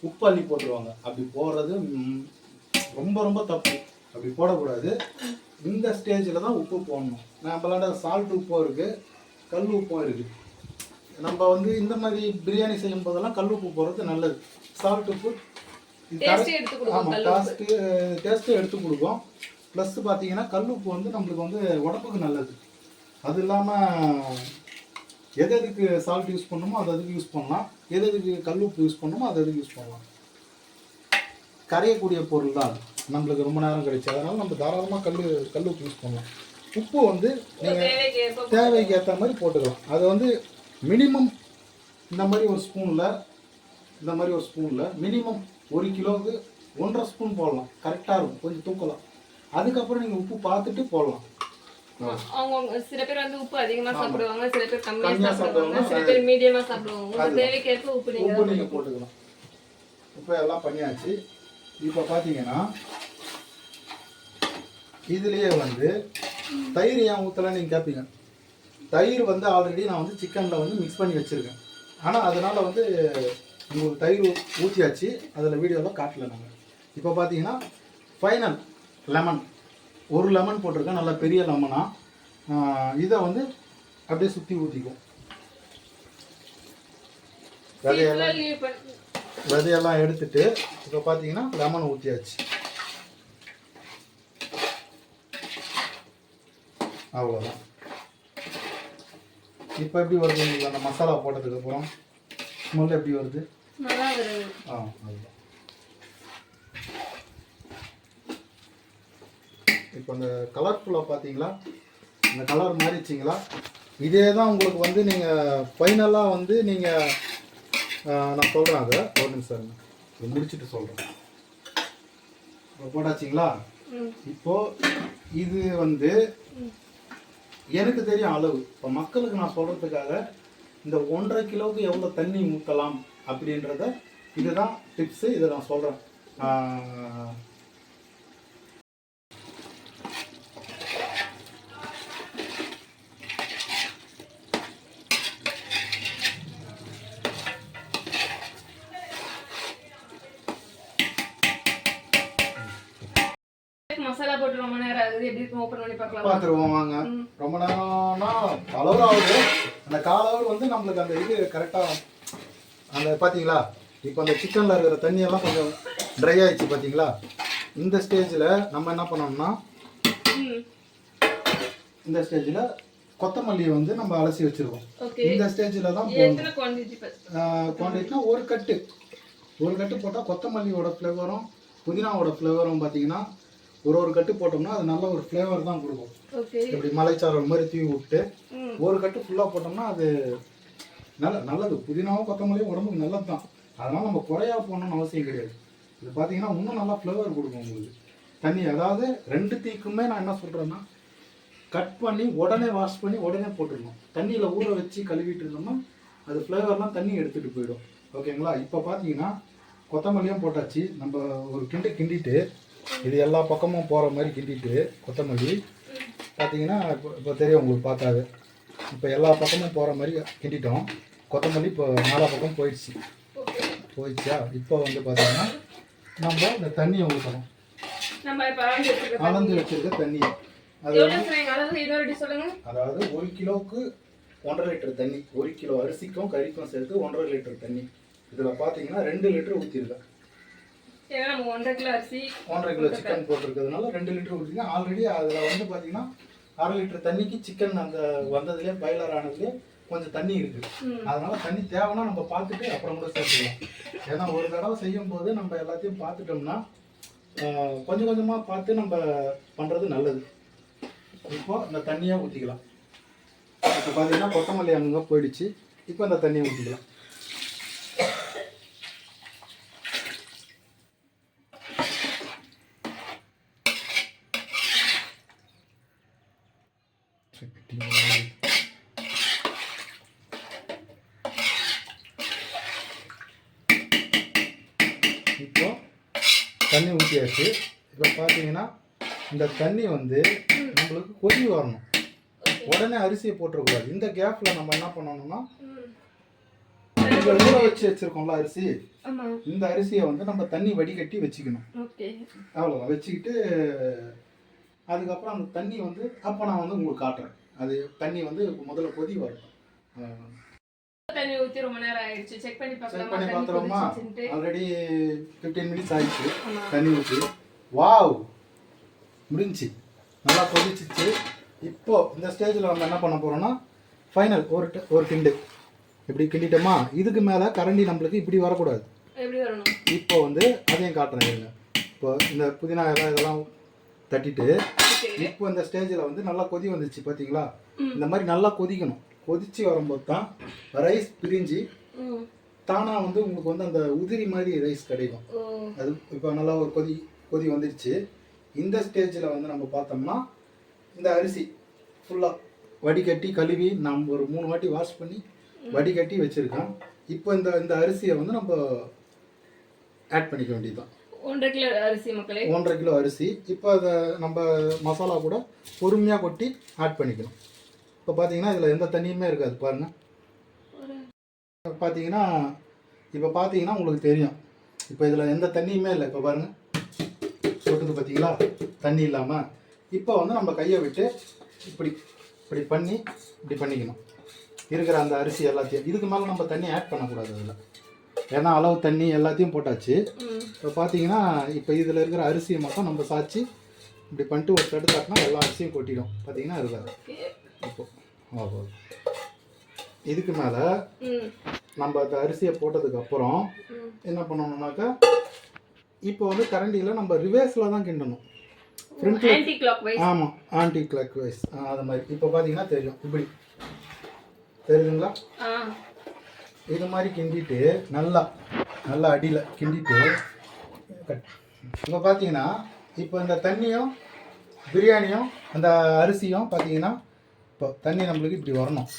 உப்பு அள்ளி போட்டுருவாங்க. அப்படி போடுறது ரொம்ப ரொம்ப தப்பு. அப்படி போடக்கூடாது. இந்த ஸ்டேஜில் தான் உப்பு போடணும். நம்மளாண்ட சால்ட் உப்பும் இருக்கு, கல் உப்பும் இருக்கு. நம்ம வந்து இந்த மாதிரி பிரியாணி செய்யும் போதெல்லாம் கல் உப்பு போடுறது நல்லது. சால்ட் உப்பு டேஸ்ட்டு எடுத்து கொடுக்கும். ப்ளஸ் பார்த்தீங்கன்னா கல் உப்பு வந்து நம்மளுக்கு வந்து உடம்புக்கு நல்லது. அது இல்லாமல் எதுக்கு சால்ட் யூஸ் பண்ணணுமோ அது அதுக்கு யூஸ் பண்ணலாம், எதுக்கு கல் உப்பு யூஸ் பண்ணணுமோ அது அதுக்கு யூஸ் பண்ணலாம். கரையக்கூடிய பொருள் தான் அது, நம்மளுக்கு ரொம்ப நேரம் கிடைச்சி. அதனால் நம்ம தாராளமாக கல் உப்பு யூஸ் பண்ணலாம். உப்பு வந்து நீங்கள் தேவைக்கு ஏற்ற மாதிரி போட்டுக்கலாம். அது வந்து மினிமம் இந்த மாதிரி ஒரு ஸ்பூனில் மினிமம் 1 கிலோவுக்கு 1.5 ஸ்பூன் போடலாம். கரெக்டாக இருக்கும், கொஞ்சம் தூக்கலாம். அதுக்கப்புறம் நீங்கள் உப்பு பார்த்துட்டு போடலாம். அவங்க சில பேர் வந்து உப்பு அதிகமாக சாப்பிடுவாங்க, சில பேர் கம்மியாக சாப்பிடுவாங்க, சில பேர் மீடியமாக சாப்பிடுவாங்க. உங்கள் தேவைக்கேற்ப உப்பு நீங்கள் போட்டுக்கலாம். இப்போ எல்லாம் பண்ணியாச்சு. இப்போ பார்த்தீங்கன்னா இதுலேயே வந்து தயிர் ஏன் ஊற்றலான்னு நீங்கள் கேட்பீங்க. தயிர் வந்து ஆல்ரெடி நான் வந்து சிக்கனில் வந்து மிக்ஸ் பண்ணி வச்சுருக்கேன். ஆனால் அதனால் வந்து உங்களுக்கு தயிர் ஊற்றியாச்சு. அதில் வீடியோவில் காட்டல நாங்கள். இப்போ பார்த்தீங்கன்னா ஃபைனல் லெமன், ஒரு லெமன் போட்டிருக்கேன், நல்லா பெரிய லெமனாக. இதை வந்து அப்படியே சுற்றி ஊற்றிக்கும். விதையெல்லாம் எடுத்துட்டு இப்போ பார்த்தீங்கன்னா லெமன் ஊற்றியாச்சு. அவ்வளோதான். இப்போ எப்படி வருது உங்களுக்கு அந்த மசாலா போட்டதுக்கப்புறம் ஸ்மெல் எப்படி வருது? அதுதான். இப்போ அந்த கலர்ஃபுல்லாக பார்த்தீங்களா, இந்த கலர் மாறிச்சிங்களா? இதே தான் உங்களுக்கு வந்து நீங்கள் ஃபைனலாக வந்து நீங்கள் நான் சொல்கிறேன். அதை ஒரு நிமிஷம் முடிச்சுட்டு சொல்கிறேன். போட்டாச்சிங்களா? இப்போது இது வந்து எனக்கு தெரியும் அளவு. இப்போ மக்களுக்கு நான் சொல்கிறதுக்காக இந்த 1.5 கிலோவுக்கு எவ்வளோ தண்ணி ஊற்றலாம் அப்படின்றத, இதுதான் டிப்ஸு. இதை நான் சொல்கிறேன். மசாலா போட்டு ரொம்ப நேரம் ஆகுது. எப்படி இருக்கும் ஓபன் பண்ணி பார்க்கலாம். பார்த்துருவோம் வாங்க. ரொம்ப நேரம்னா அளவு ஆகுது. அந்த காலவர் வந்து நம்மளுக்கு அந்த இது கரெக்டாக அந்த பார்த்தீங்களா இப்போ அந்த சிக்கனில் இருக்கிற தண்ணியெல்லாம் கொஞ்சம் ட்ரை ஆயிடுச்சு பார்த்தீங்களா. இந்த ஸ்டேஜில் நம்ம என்ன பண்ணோம்னா இந்த ஸ்டேஜில் கொத்தமல்லியை வந்து நம்ம அலசி வச்சுருக்கோம். இந்த ஸ்டேஜில் தான் குவான்டிட்டினா ஒரு கட்டு போட்டால் கொத்தமல்லியோட ஃப்ளேவரும் புதினாவோட ஃப்ளேவரும் பார்த்தீங்கன்னா ஒரு கட்டு போட்டோம்னா அது நல்ல ஒரு ஃப்ளேவர் தான் கொடுக்கும். இப்படி மலைச்சாரல் மாதிரி தூவி விட்டு ஒரு கட்டு ஃபுல்லாக போட்டோம்னா அது நல்லது. புதினாவும் கொத்தமல்லியும் உடம்புக்கு நல்லது தான். அதனால் நம்ம குறையா போடணும்னு அவசியம் கிடையாது. இது பார்த்தீங்கன்னா இன்னும் நல்லா ஃப்ளேவர் கொடுக்கும் உங்களுக்கு. தண்ணி அதாவது 2 தீக்குமே நான் என்ன சொல்கிறேன்னா கட் பண்ணி உடனே வாஷ் பண்ணி உடனே போட்டுடணும். தண்ணியில் ஊற வச்சு கழுவிட்டு இருந்தோம்னா அது ஃப்ளேவர்லாம் தண்ணி எடுத்துகிட்டு போயிடும். ஓகேங்களா. இப்போ பார்த்தீங்கன்னா கொத்தமல்லியும் போட்டாச்சு. நம்ம ஒரு கிண்டிட்டு இது எல்லா பக்கமும் போகிற மாதிரி கிண்டிட்டு கொத்தமல்லி பார்த்தீங்கன்னா இப்போ தெரியும் உங்களுக்கு பார்க்காது. இப்போ எல்லா பக்கமும் போகிற மாதிரி கிண்டிட்டோம். கொத்தமல்லி இப்போ 4 பக்கம் போயிடுச்சா. இப்போ வந்து பார்த்தீங்கன்னா நம்ம இந்த தண்ணியை ஊற்றணும். அளந்து வச்சிருக்க தண்ணியை அதாவது 1 கிலோவுக்கு 1.5 லிட்டர் தண்ணி. 1 கிலோ அரிசிக்கும் கறிக்கும் சேர்த்து 1.5 லிட்டர் தண்ணி. இதில் பார்த்தீங்கன்னா 2 லிட்டர் ஊற்றிருக்கேன். 1.5 கிலோ சிக்கன் போட்டிருக்கிறதுனால 2 லிட்டர் ஊற்றிருக்கேன். ஆல்ரெடி அதில் வந்து பார்த்தீங்கன்னா 1/2 லிட்டர் தண்ணிக்கு சிக்கன் அந்த வந்ததுலேயே பாய்லர் ஆனதுலேயே கொஞ்சம் தண்ணி இருக்குது. அதனால தண்ணி தேவைன்னா நம்ம பார்த்துட்டு அப்புறம் கூட சேர்த்துக்கலாம். ஏன்னா ஒரு தடவை செய்யும் போது நம்ம எல்லாத்தையும் பார்த்துட்டோம்னா கொஞ்சம் கொஞ்சமாக பார்த்து நம்ம பண்ணுறது நல்லது. இப்போ இந்த தண்ணியை ஊற்றிக்கலாம். இப்போ பார்த்தீங்கன்னா கொத்தமல்லி அங்கே போயிடுச்சு. இப்போ இந்த தண்ணியை ஊற்றிக்கலாம். இப்போ தண்ணி ஊற்றியாச்சு. இப்போ பார்த்தீங்கன்னா இந்த தண்ணி வந்து நம்மளுக்கு கொதி வரணும். உடனே அரிசியை போட்டுறக்கூடாது. இந்த கேப்பில் நம்ம என்ன பண்ணணும்னா இங்கே ஊற வச்சு வச்சுருக்கோம்ல அரிசி, இந்த அரிசியை வந்து நம்ம தண்ணி வடிகட்டி வச்சுக்கணும். அவ்வளோதான். வச்சுக்கிட்டு அதுக்கப்புறம் அந்த தண்ணி வந்து அப்போ நான் வந்து உங்களுக்கு காட்டுறேன். அது தண்ணி வந்து முதல்ல கொதி வரும். தண்ணி ஊற்றி ரொம்ப நேரம் ஆயிடுச்சு. செக் பண்ணி பார்த்துறோமா. ஆல்ரெடி 15 மினிட்ஸ் ஆயிடுச்சு தண்ணி ஊற்றி. வாவ், முடிஞ்சு நல்லா கொதிச்சிச்சு. இப்போ இந்த ஸ்டேஜில் நம்ம என்ன பண்ண போகிறோம்னா ஃபைனல் ஒரு கிண்டு இப்படி கிண்டிட்டோமா. இதுக்கு மேலே கரண்டி நம்மளுக்கு இப்படி வரக்கூடாது. இப்போ வந்து அதையும் காட்டுறேன் இருங்க. இப்போ இந்த புதினா இதெல்லாம் தட்டிட்டு இப்போ இந்த ஸ்டேஜில் வந்து நல்லா கொதி வந்துச்சு பார்த்தீங்களா. இந்த மாதிரி நல்லா கொதிக்கணும். கொதிச்சு வரும்போது தான் ரைஸ் பிரிஞ்சு தானாக வந்து உங்களுக்கு வந்து அந்த உதிரி மாதிரி ரைஸ் கிடைக்கும். அது இப்போ நல்லா ஒரு கொதி வந்துடுச்சு. இந்த ஸ்டேஜில் வந்து நம்ம பார்த்தோம்னா இந்த அரிசி ஃபுல்லாக வடிகட்டி கழுவி நம்ம ஒரு 3 வாட்டி வாஷ் பண்ணி வடிகட்டி வச்சுருக்கோம். இப்போ இந்த அரிசியை வந்து நம்ம ஆட் பண்ணிக்க வேண்டியதுதான். 1.5 கிலோ அரிசி மக்களே. 1.5 கிலோ அரிசி. இப்போ அதை நம்ம மசாலா கூட பொறுமையாக கொட்டி ஆட் பண்ணிக்கணும். இப்போ பார்த்தீங்கன்னா இதில் எந்த தண்ணியுமே இருக்காது பாருங்கள். பார்த்தீங்கன்னா இப்போ பார்த்தீங்கன்னா உங்களுக்கு தெரியும். இப்போ இதில் எந்த தண்ணியுமே இல்லை. இப்போ பாருங்கள் போட்டுது பார்த்தீங்களா தண்ணி இல்லாமல். இப்போ வந்து நம்ம கையை விட்டு இப்படி பண்ணி இப்படி பண்ணிக்கணும் இருக்கிற அந்த அரிசி எல்லாத்தையும். இதுக்கு மேலே நம்ம தண்ணி ஆட் பண்ணக்கூடாது அதில். ஏன்னா அளவு தண்ணி எல்லாத்தையும் போட்டாச்சு. இப்போ பார்த்தீங்கன்னா இப்போ இதில் இருக்கிற அரிசியை மட்டும் நம்ம சாய்ச்சி இப்படி பண்ணிட்டு ஒரு தட்டு தாட்டினா எல்லா அரிசியும் கொட்டிடும். பார்த்தீங்கன்னா இருக்காது. இப்போ இதுக்கு மேலே நம்ம அந்த அரிசியை போட்டதுக்கப்புறம் என்ன பண்ணணும்னாக்கா இப்போ வந்து கரண்டியில் நம்ம ரிவர்ஸில் தான் கிண்டணும். ஆமாம், ஆன்டி கிளாக் வைஸ் அது மாதிரி. இப்போ பார்த்தீங்கன்னா தெரியும். இப்படி தெரியுதுங்களா. இது மாதிரி கிண்டிட்டு நல்லா அடியில் கிண்டிட்டு இப்போ பார்த்தீங்கன்னா இப்போ இந்த தண்ணியும் பிரியாணியும் அந்த அரிசியும் பார்த்தீங்கன்னா இப்போ தண்ணி நம்மளுக்கு இப்படி வரணும்.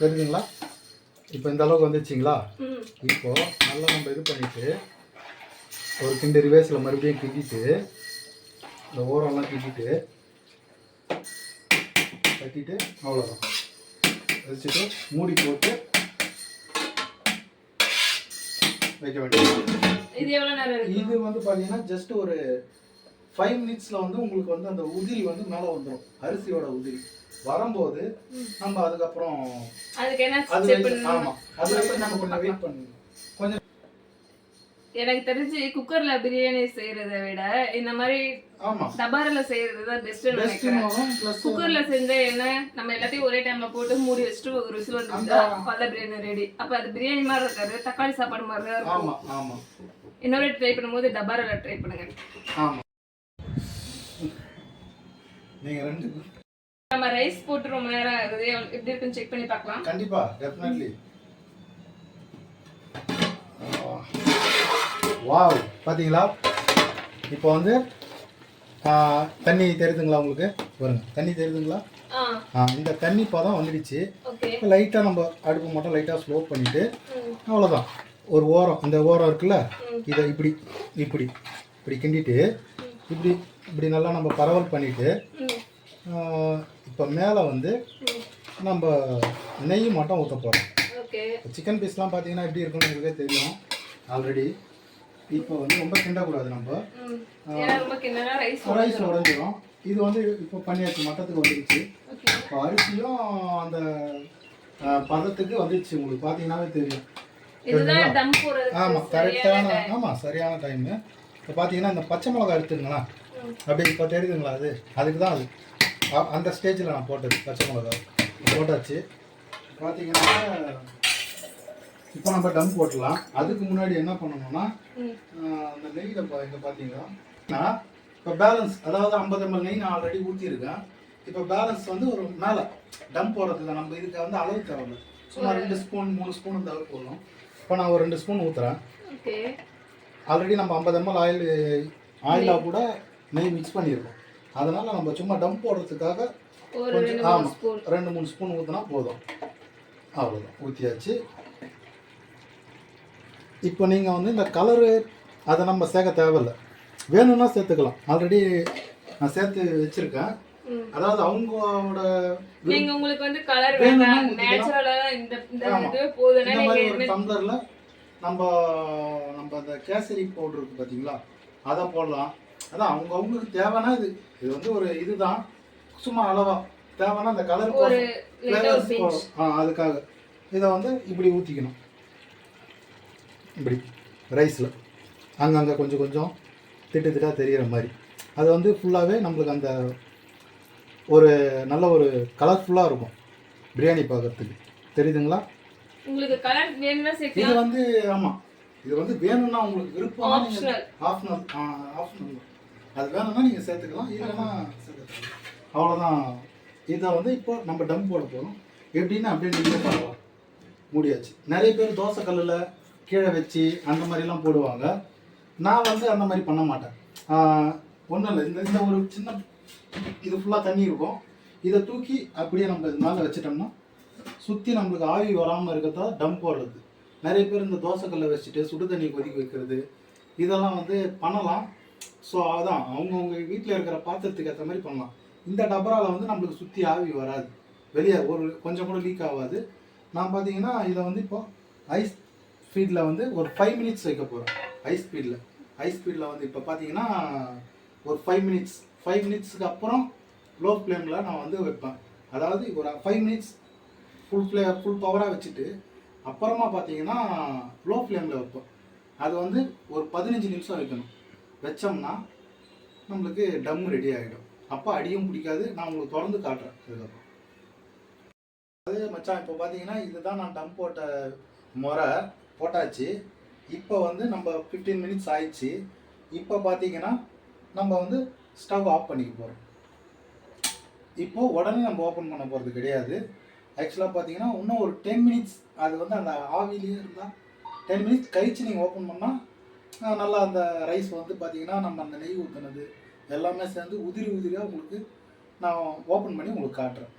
தெரியுதுங்களா. இப்போ இந்த அளவுக்கு வந்துடுச்சிங்களா. இப்போது நல்லா நம்ம இது பண்ணிவிட்டு ஒரு கிண்டு ரிவேர்ஸில் மறுபடியும் கிண்டிட்டு இந்த ஓரம்லாம் கிண்டிட்டு கட்டிட்டு அவ்வளோதான் வச்சுட்டு மூடி போட்டு வைக்க வேண்டியது. இது வந்து பார்த்தீங்கன்னா ஜஸ்ட் ஒரு 5 மினிட்ஸில் வந்து உங்களுக்கு வந்து அந்த உதிரி வந்து மேலே வந்துடும். அரிசியோட உதிரி வரும்போது நம்ம அதுக்கப்புறம் அதுக்கு என்ன அது ஸ்டெப் பண்ணணும்? ஆமா அது வரைக்கும் நம்ம கொஞ்சம் வெயிட் பண்ணணும். கொஞ்சம் எனக்கு தெரிஞ்சு குக்கர்ல பிரியாணி செய்யறதை விட இந்த மாதிரி ஆமா டபாரில செய்யறது தான் பெஸ்ட்னு நினைக்கிறேன். ப்ளஸ் குக்கர்ல செஞ்சா என்ன, நம்ம எல்லாத்தையும் ஒரே டைம்ல போட்டு மூடி வச்சுட்டு ஒரு விசில் வந்துட்டா பல பிரியாணி ரெடி. அப்ப அது பிரியாணி மாதிரி இருக்காது, தக்காளி சாப்பாடு மாதிரி தான் இருக்கும். ஆமா ஆமா இன்னொரு ட்ரை பண்ணும்போது டபாரில ட்ரை பண்ணுங்க. ஆமா நீங்க ரெண்டு நம்ம ரைஸ் போட்டு ரொம்ப நேரம் ஆகுது, எப்படி இருக்குன்னு செக் பண்ணி பார்க்கலாம். கண்டிப்பா டெஃபினெட்லி. வாவ், பாத்தீங்களா? இப்போ வந்து தண்ணி தெரியுதுங்களா உங்களுக்கு? பாருங்க, தண்ணி தெரியுதுங்களா? இந்த தண்ணி பதம் வந்துடுச்சு. இப்போ லைட்டாக நம்ம அடுப்பு மட்டும் லைட்டாக ஸ்லோ பண்ணிட்டு அவ்வளோதான். ஒரு ஓரம், இந்த ஓரம் இருக்குல்ல, இதை இப்படி இப்படி இப்படி கிண்டிட்டு இப்படி இப்படி நல்லா நம்ம பரவல் பண்ணிட்டு இப்போ மேலே வந்து நம்ம நெய் மட்டும் ஊற்ற போகிறோம். சிக்கன் பீஸ்லாம் பார்த்தீங்கன்னா எப்படி இருக்குன்னு உங்களுக்கே தெரியும் ஆல்ரெடி. இப்போ வந்து ரொம்ப கிண்டக்கூடாது, நம்ம ரைஸ் உடஞ்சிடும். இது வந்து இப்போ பண்ணியாச்சு, மட்டத்துக்கு வந்துடுச்சு. இப்போ அரிசியும் அந்த பதத்துக்கு வந்துடுச்சு, உங்களுக்கு பார்த்தீங்கன்னாவே தெரியும். ஆமாம், கரெக்டான, ஆமாம் சரியான டைமு. இப்போ பார்த்தீங்கன்னா இந்த பச்சை மிளகா எடுத்துங்களா, அப்படி இப்போ தெரியுதுங்களா? அதுக்கு தான் அது அந்த ஸ்டேஜில் நான் போட்டது. பச்சை மிளகா போட்டாச்சு. பார்த்தீங்கன்னா இப்போ நம்ம டம் போட்டலாம். அதுக்கு முன்னாடி என்ன பண்ணணும்னா அந்த நெய்யில் இங்கே பார்த்தீங்கன்னா இப்போ பேலன்ஸ், அதாவது 50 ml நெய் நான் ஆல்ரெடி ஊற்றிருக்கேன். இப்போ பேலன்ஸ் வந்து ஒரு மேலே டம் போடுறதுக்கு நம்ம இதுக்கு வந்து அளவு தேவையில்லை, சும்மா 2 ஸ்பூன் 3 ஸ்பூன் இந்த அளவு போடணும். இப்போ நான் ஒரு 2 ஸ்பூன் ஊற்றுறேன். ஆல்ரெடி நம்ம 50 ml ஆயிலாக கூட நெய் மிக்ஸ் பண்ணியிருக்கோம். அதனால் நம்ம சும்மா டம் போடுறதுக்காக கொஞ்சம் ஆமாம் 2-3 ஸ்பூன் ஊற்றினா போதும். அவ்வளோதான், ஊற்றியாச்சு. இப்போ நீங்கள் வந்து இந்த கலரு அதை நம்ம சேர்க்க தேவையில்லை, வேணும்னா சேர்த்துக்கலாம். ஆல்ரெடி நான் சேர்த்து வச்சுருக்கேன். அதாவது அவங்களோட உங்களுக்கு வந்து கலர் வேண்டாம், நேச்சுரலா இந்த போதுனா நீங்க ஒரு டம்ளர்ல நம்ம அந்த கேசரி பவுடர் இருக்கு பாத்தீங்களா, அதை போடலாம். அதான் அவங்களுக்கு தேவைன்னா இது வந்து ஒரு இதுதான், சும்மா அளவா தேவைன்னா அந்த கலர் அதுக்காக இதை வந்து இப்படி ஊற்றிக்கணும். இப்படி ரைஸில் அங்கங்கே கொஞ்சம் கொஞ்சம் திட்டாக தெரிகிற மாதிரி. அது வந்து ஃபுல்லாகவே நம்மளுக்கு அந்த ஒரு நல்ல ஒரு கலர்ஃபுல்லாக இருக்கும் பிரியாணி பார்க்கறதுக்கு. தெரியுதுங்களா? உங்களுக்கு கலர் வேணும்னா சேர்க்கலாம். இது வந்து ஆமாம், இது வந்து வேணும்னா உங்களுக்கு விருப்பம், ஆப்ஷனல். அது வேணும்னா நீங்கள் சேர்த்துக்கலாம், இல்லைன்னா சேர்த்துக்கலாம். அவ்வளோதான். இதை வந்து இப்போ நம்ம டம் போட போகிறோம். எப்படின்னா அப்படியே நீங்கள் பண்ணலாம். முடியாச்சு. நிறைய பேர் தோசை கல்லில் கீழே வச்சு அந்த மாதிரிலாம் போடுவாங்க. நான் வந்து அந்த மாதிரி பண்ண மாட்டேன். ஒன்றும் இல்லை, இந்த ஒரு சின்ன இது ஃபுல்லாக தண்ணி இருக்கும், இதை தூக்கி அப்படியே நம்ம இது மேலே வச்சிட்டோம்னா சுற்றி நம்மளுக்கு ஆவி வராமல் இருக்கிறதா டம் போடுறது. நிறைய பேர் இந்த தோசைக்கல்லை வச்சுட்டு சுடு தண்ணி கொதிக்க வைக்கிறது இதெல்லாம் வந்து பண்ணலாம். ஸோ அதான் அவங்கவுங்க வீட்டில் இருக்கிற பாத்திரத்துக்கு ஏற்ற மாதிரி பண்ணலாம். இந்த டபராவில் வந்து நம்மளுக்கு சுற்றி ஆவி வராது, வெளியே ஒரு கொஞ்சம் கூட லீக் ஆகாது. நான் பார்த்தீங்கன்னா இதை வந்து இப்போ ஐஸ் ஸ்பீடில் வந்து ஒரு 5 minutes வைக்க போகிறேன். ஐஸ் ஸ்பீடில் வந்து இப்போ பார்த்தீங்கன்னா ஒரு 5 minutesக்கு அப்புறம் லோ ஃப்ளேமில் நான் வந்து வைப்பேன். அதாவது ஒரு 5 minutes ஃபுல் பவராக வச்சுட்டு அப்புறமா பார்த்தீங்கன்னா லோ ஃப்ளேமில் வைப்பேன். அது வந்து ஒரு 15 நிமிஷம் வைக்கணும். வச்சோம்னா நம்மளுக்கு டம் ரெடி ஆகிடும். அப்போ அடியும் பிடிக்காது. நான் உங்களுக்கு திறந்து காட்டுறேன் இதுக்கப்புறம். அது மச்சான், இப்போ பார்த்தீங்கன்னா இதுதான் நான் டம் போட்ட முறை. போட்டாச்சு. இப்போ வந்து நம்ம 15 minutes ஆயிடுச்சு. இப்போ பார்த்தீங்கன்னா நம்ம வந்து ஸ்டவ் ஆஃப் பண்ணிக்க போகிறோம். இப்போ உடனே நம்ம ஓப்பன் பண்ண போகிறது கிடையாது. ஆக்சுவலாக பார்த்தீங்கன்னா இன்னும் ஒரு 10 minutes அது வந்து அந்த ஆவிலேயே இருந்தால் 10 minutes கழித்து நீங்கள் ஓப்பன் பண்ணால் நல்லா அந்த ரைஸ் வந்து பார்த்தீங்கன்னா நம்ம அந்த நெய் ஊற்றுனது எல்லாமே சேர்ந்து உதிரியாக உங்களுக்கு நான் ஓப்பன் பண்ணி உங்களுக்கு காட்டுறேன்.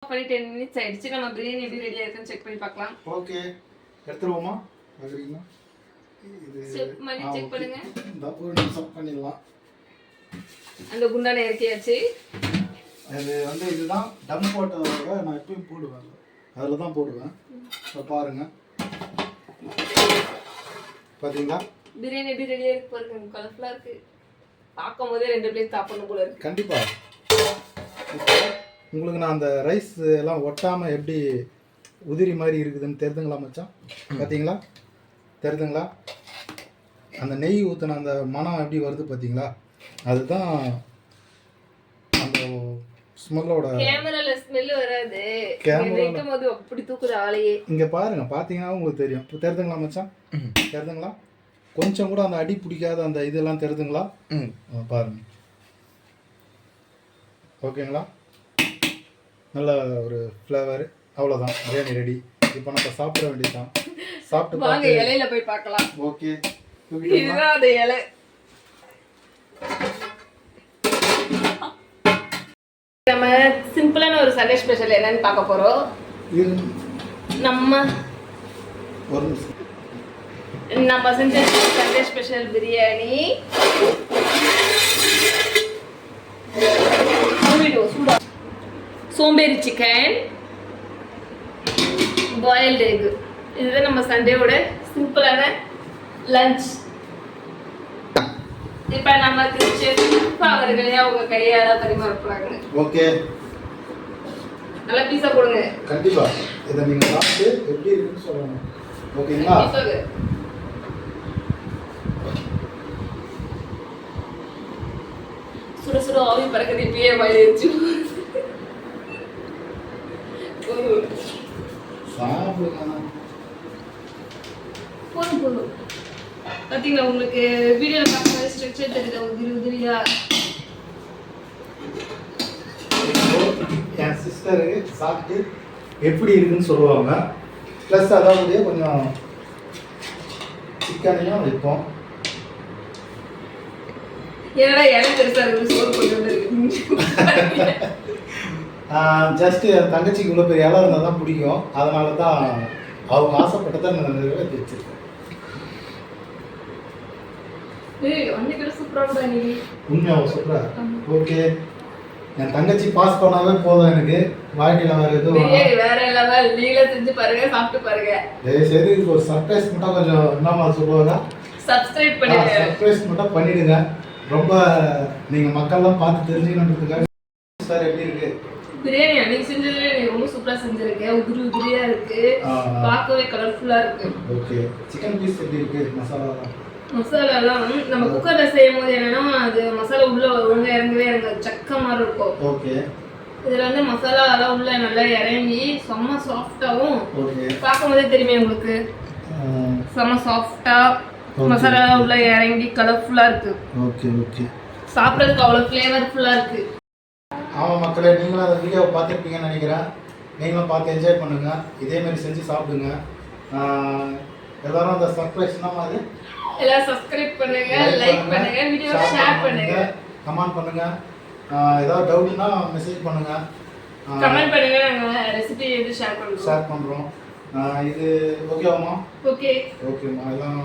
10 minutes ஆயிடுச்சு. நம்ம பிரியாணி எப்படி ரெடியாக இருக்குன்னு செக் பண்ணி பார்க்கலாம். ஓகே, எடுத்துருவோமா? பார்க்குறீங்களா? இது செக் பண்ணுங்க. இந்த ஒரு நிமிஷம் பண்ணிடலாம். அந்த குண்டான இறக்கியாச்சு. அது வந்து இதுதான் டம் போட்டதோட நான் எப்பயும் போடுவேன், அதில் தான் போடுவேன். இப்போ பாருங்கள், பார்த்தீங்களா பிரியாணி எப்படி ரெடியாக இருக்கு பாருங்க. கலர்ஃபுல்லாக இருக்குது, பார்க்கும் போதே 2 பிளேட் சாப்பிடணும் போல இருக்கு. கண்டிப்பாக. உங்களுக்கு நான் அந்த ரைஸ் எல்லாம் ஒட்டாமல் எப்படி உதிரி மாதிரி இருக்குதுன்னு தெரிதுங்களா மச்சான்? பார்த்தீங்களா? தெரிதுங்களா? அந்த நெய் ஊற்றின அந்த மனம் எப்படி வருது பார்த்தீங்களா? அதுதான் அந்த ஸ்மெல்லோட. கேமரால ஸ்மெல் வராது, கேமரா வைக்கும்போது அப்படி தூக்குது ஆளையே. இங்கே பாருங்க, பார்த்தீங்கன்னா உங்களுக்கு தெரியும். இப்போ தெரிதுங்களா மச்சான்? தெரிதுங்களா? கொஞ்சம் கூட அந்த அடி பிடிக்காத அந்த இதெல்லாம் தெரிதுங்களா? பாருங்க. ஓகேங்களா? நல்ல ஒரு ஃப்ளேவர். அவ்வளோதான், பிரியாணி ரெடி. இப்போ நம்ம சாப்பிட வேண்டியதுதான். சாப்பிட்டு வாங்க இலையில போய் பார்க்கலாம். ஓகே, இதுதான் அந்த இலை. நம்ம சிம்பிளான ஒரு சண்டே ஸ்பெஷல் என்னன்னு பார்க்க போறோம். நம்ம செஞ்ச சண்டே ஸ்பெஷல் பிரியாணி சோம்பேறி சிக்கன், பாயில்டு எக். இதுதான் நம்ம சண்டேவோட சிம்பிளான லஞ்ச். இப்ப நமக்கு செஃப் அவர்களே அவங்க கையால பரிமாற போறாங்க. ஓகே, நல்ல பீஸா போடுங்க. கண்டிப்பா இத நீங்க சாப்பிட்டு எப்படி இருக்குன்னு சொல்லணும். ஓகேங்களா? சுட சுட ஆவி பறக்குது, இப்பயே வயிறுச்சு. சாப்பிடுங்க. போதும் போதும். பாத்தீங்களா, உங்களுக்கு வீடியோல பார்க்கும்போது ஸ்ட்ரக்சர் தெரியுது உதிரி உதிரியா. என் சிஸ்டருக்கு சாப்பிட்டு எப்படி இருக்குன்னு சொல்லுவாங்க. ப்ளஸ் அதாவது கொஞ்சம் சிக்கனையும் வைப்போம். என்னடா எனக்கு பெருசா இருக்கு, சோறு கொஞ்சம் இருக்கு. ஜஸ்ட் என் தங்கச்சிக்கு இவ்வளோ பெரிய இலை இருந்தால் தான் பிடிக்கும். அதனால தான் அவங்க ஆசைப்பட்டதை நான் நிறைவேற்றி வச்சிருக்கேன். உண்மையாக சொல்ற. ஓகே, என் தங்கச்சி பாஸ் பண்ணாவே போதும் எனக்கு. வாழ்க்கையில் வேற எதுவும் வேற லெவல். நீங்களே செஞ்சு பாருங்க, சாப்பிட்டு பாருங்க. சரி, ஒரு சர்ப்ரைஸ் மட்டும் கொஞ்சம் என்னமா சொல்லுவாங்க, சப்ஸ்கிரைப் பண்ணுங்க. சர்ப்ரைஸ் மட்டும் பண்ணிடுங்க. ரொம்ப நீங்க மக்கள்லாம் பார்த்து தெரிஞ்சுக்கணுன்றதுக்காக. சார் எப்படி இருக்கு பிரியாணி? அன்னைக்கு செஞ்சதுல நீ ரொம்ப சூப்பரா செஞ்சிருக்க. உதிரி உதிரியா இருக்கு, பார்க்கவே கலர்ஃபுல்லா இருக்கு. ஓகே, சிக்கன் பீஸ் எப்படி இருக்கு? மசாலாலாம் நம்ம குக்கர்ல செய்யும் போது என்னன்னா அது மசாலா உள்ள ஒழுங்கா இறங்கவே இறங்காது, சக்க மாதிரி இருக்கும். ஓகே, இதுல வந்து மசாலா எல்லாம் உள்ள நல்லா இறங்கி செம்ம சாஃப்டாவும், பார்க்கும் போதே தெரியுமே உங்களுக்கு, செம்ம சாஃப்டா மசாலா உள்ள இறங்கி கலர்ஃபுல்லா இருக்கு. ஓகே ஓகே, சாப்பிட்றதுக்கு அவ்வளோ ஃப்ளேவர்ஃபுல்லா இருக்கு. ஆமாம் மக்களே, நீங்களும் அந்த வீடியோவை பார்த்துருப்பீங்கன்னு நினைக்கிறேன். நீங்களும் பார்த்து என்ஜாய் பண்ணுங்க, இதே மாதிரி செஞ்சு சாப்பிடுங்க. எல்லாரும் அந்த சர்ப்ரைஸ்னா மாதிரி எல்லாரும் சப்ஸ்கிரைப் பண்ணுங்க, லைக் பண்ணுங்க, வீடியோவை ஷேர் பண்ணுங்க, கமெண்ட் பண்ணுங்க. ஏதாவது டவுட்னா மெசேஜ் பண்ணுங்க, கமெண்ட் பண்ணுங்க. நாங்க ரெசிபி எது ஷேர் பண்றோம். இது ஓகேவாமா? ஓகே ஓகேம்மா, எல்லாம்